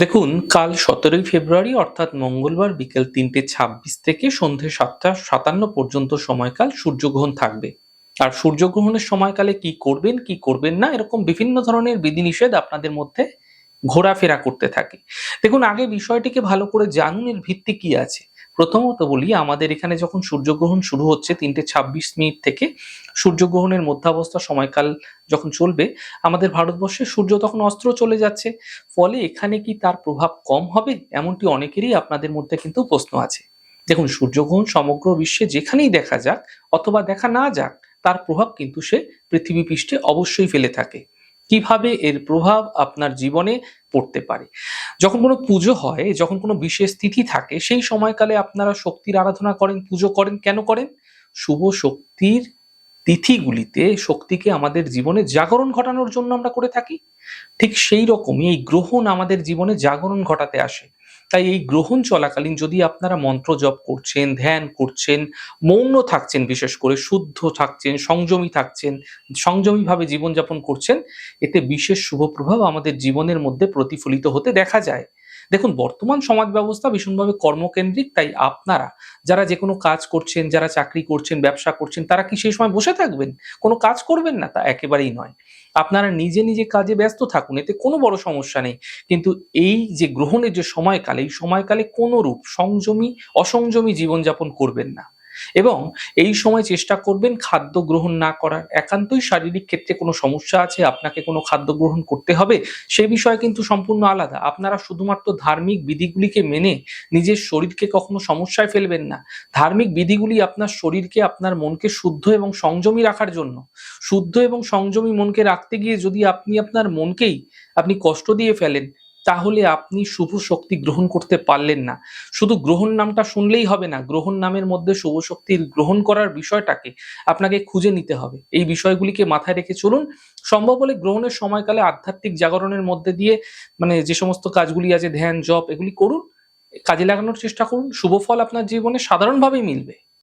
দেখুন, কাল ১৭ই ফেব্রুয়ারি অর্থাৎ মঙ্গলবার বিকেল ৩:২৬ থেকে সন্ধে ৭:৫৭ পর্যন্ত সময়কাল সূর্যগ্রহণ থাকবে। আর সূর্যগ্রহণের সময়কালে কি করবেন, কি করবেন না এরকম বিভিন্ন ধরনের বিধিনিষেধ আপনাদের মধ্যে ঘোরাফেরা করতে থাকে। দেখুন, আগে বিষয়টিকে ভালো করে জানুন, এর ভিত্তি কি আছে। প্রথমত বলি, আমাদের এখানে যখন সূর্যগ্রহণ শুরু হচ্ছে ৩:২৬ থেকে সূর্যগ্রহণের মধ্যাবস্থা সময়কাল যখন চলবে, আমাদের ভারতবর্ষে সূর্য তখন অস্ত চলে যাচ্ছে। ফলে এখানে কি তার প্রভাব কম হবে? এমনটি অনেকেরই আপনাদের মধ্যে কিন্তু প্রশ্ন আছে। দেখুন, সূর্যগ্রহণ সমগ্র বিশ্বে যেখানেই দেখা যাক অথবা দেখা না যাক, তার প্রভাব কিন্তু সে পৃথিবী পৃষ্ঠে অবশ্যই ফেলে থাকে। কিভাবে এর প্রভাব আপনার জীবনে পড়তে পারে? যখন কোনো পুজো হয়, যখন কোনো বিশেষ তিথি থাকে, সেই সময়কালে আপনারা শক্তির আরাধনা করেন, পুজো করেন। কেন করেন? শুভ শক্তির তিথিগুলিতে শক্তিকে আমাদের জীবনে জাগরণ ঘটানোর জন্য আমরা করে থাকি। ঠিক সেই রকমই এই গ্রহণ আমাদের জীবনে জাগরণ ঘটাতে আসে। তাই এই গ্রহণ চলাকালীন যদি আপনারা মন্ত্র জপ করছেন, ধ্যান করছেন, মৌন থাকছেন, বিশেষ করে শুদ্ধ থাকছেন, সংযমী থাকছেন, সংযমীভাবে জীবনযাপন করছেন, এতে বিশেষ শুভ প্রভাব আমাদের জীবনের মধ্যে প্রতিফলিত হতে দেখা যায়। দেখুন, বর্তমান সমাজ ব্যবস্থা ভীষণভাবে কর্মকেন্দ্রিক। তাই আপনারা যারা যেকোনো কাজ করছেন, যারা চাকরি করছেন, ব্যবসা করছেন, তারা কি সেই সময় বসে থাকবেন? কোনো কাজ করবেন না? তা একেবারেই নয়। আপনারা নিজে, নিজে কাজে ব্যস্ত থাকুন। এতে কোনো বড় সমস্যা নেই। কিন্তু এই যে গ্রহণের যে সময়কাল, এই সময়কালে কোনরূপ অসংযমী জীবনযাপন করবেন না। এবং এই সময় চেষ্টা করবেন খাদ্য গ্রহণ না করার। একান্তই শারীরিক ক্ষেত্রে কোনো সমস্যা আছে, আপনাকে কোনো খাদ্য গ্রহণ করতে হবে, সে বিষয় কিন্তু সম্পূর্ণ আলাদা। আপনারা শুধুমাত্র ধার্মিক বিধিগুলিকে মেনে নিজের শরীরকে কখনো সমস্যায় ফেলবেন না। ধার্মিক বিধিগুলি আপনার শরীরকে, আপনার মনকে শুদ্ধ এবং সংযমী রাখার জন্য। শুদ্ধ এবং সংযমী মনকে রাখতে গিয়ে যদি আপনি আপনার মনকেই কষ্ট দিয়ে ফেলেন, তাহলে আপনি শুভ শক্তি গ্রহণ করতে পারলেন না। শুধু গ্রহণ নামটা শুনলেই হবে না। গ্রহণ নামের মধ্যে শুভ শক্তির গ্রহণ করার বিষয়টাকে আপনাকে খুঁজে নিতে হবে। এই বিষয়গুলিকে মাথায় রেখে চলুন। সম্ভব হলে গ্রহণের সময়কালে আধ্যাত্মিক জাগরণের মধ্যে দিয়ে যে সমস্ত কাজগুলি আছে, ধ্যান, জপ এগুলি করুন। কাজে লাগানোর চেষ্টা করুন। শুভ ফল আপনার জীবনে সাধারণভাবেই মিলবে।